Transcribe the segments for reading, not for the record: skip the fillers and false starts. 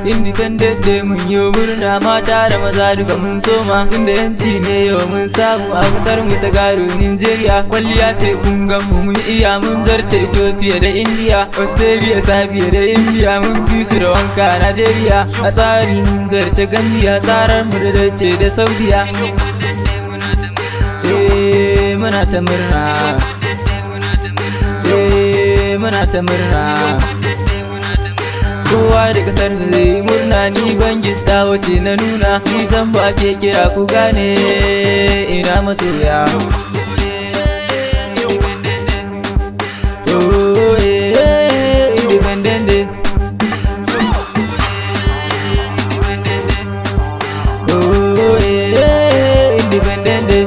Independent Day mun yi murna mata da maza duka mun soma, tunda yanci ne yau mun samu a kasar mu ta gado Nigeria. Kwalliya ce kun gan mu mun iya, mun zarce Ethiopia da India, Australia, Serbia da India, mun fi su da wanka Nigeria. A tsari mun zarce Gambia, tsarar mu da dace da Saudiya. Muna ta murna, muna ta murna. Kowa da kasar su zai murna, ni ban gista wace na nuna, ni san ba ke kira ku gane ina masoya. Independent Day. Independent Day.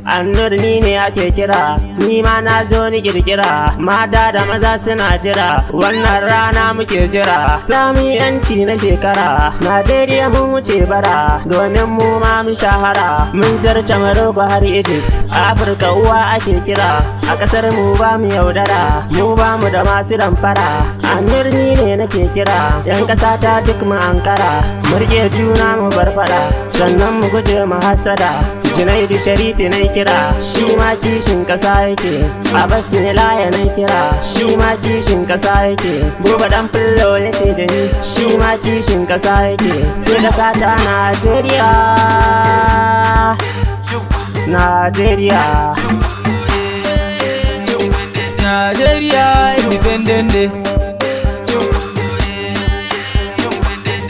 Annur ni ne ake kira, ni ma na zo ni kirkira, mata da maza suna jira, wannan rana muke jira. Samun yanci na shekara, Najeriya mun wuce bara, domin mu ma mun shahara, mun zarce Morocco har Egypt. Afirka uwa ake kira, a kasar mu ba mu yaudara, mu ba mu da masu damfara. Annur ni ne nake kira, yan kasa ta duk mu ankara, mu rike juna mu bar fada, sannan mu guje mu hasada. Junaidu Sharifi na kira, shi ma kishin kasa yake. Abbas Nilaya na kira, shi ma kishin kasa yake. Buba dan Fullo ya ce da ni, shi ma kishin kasa yake. Sai kasa ta Najeriya, Najeriya, Najeriya. Independent Day.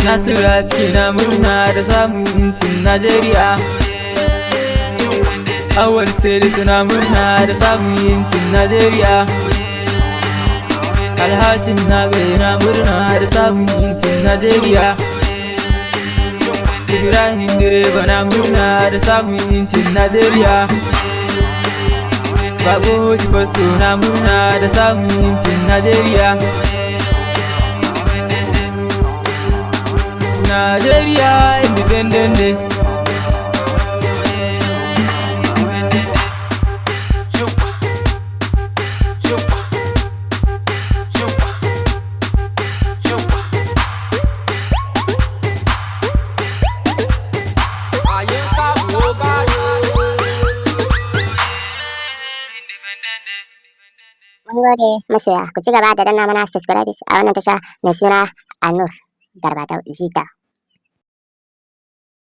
Nasiru Aski na murna da samun incin Najeriya. Awal Salisu na murna da samun yancin Najeriya. Alhassan na gaya na murna da samun yancin Najeriya. Ibrahim direba na murna da samun yancin Najeriya. Bako Hoji Fasto na murna da samun yancin Najeriya. Najeriya. Independent Day. Mun gode masoya, ku ci gaba da danna mana subscribe a wannan tasha mai suna Annur Garbadau Jita.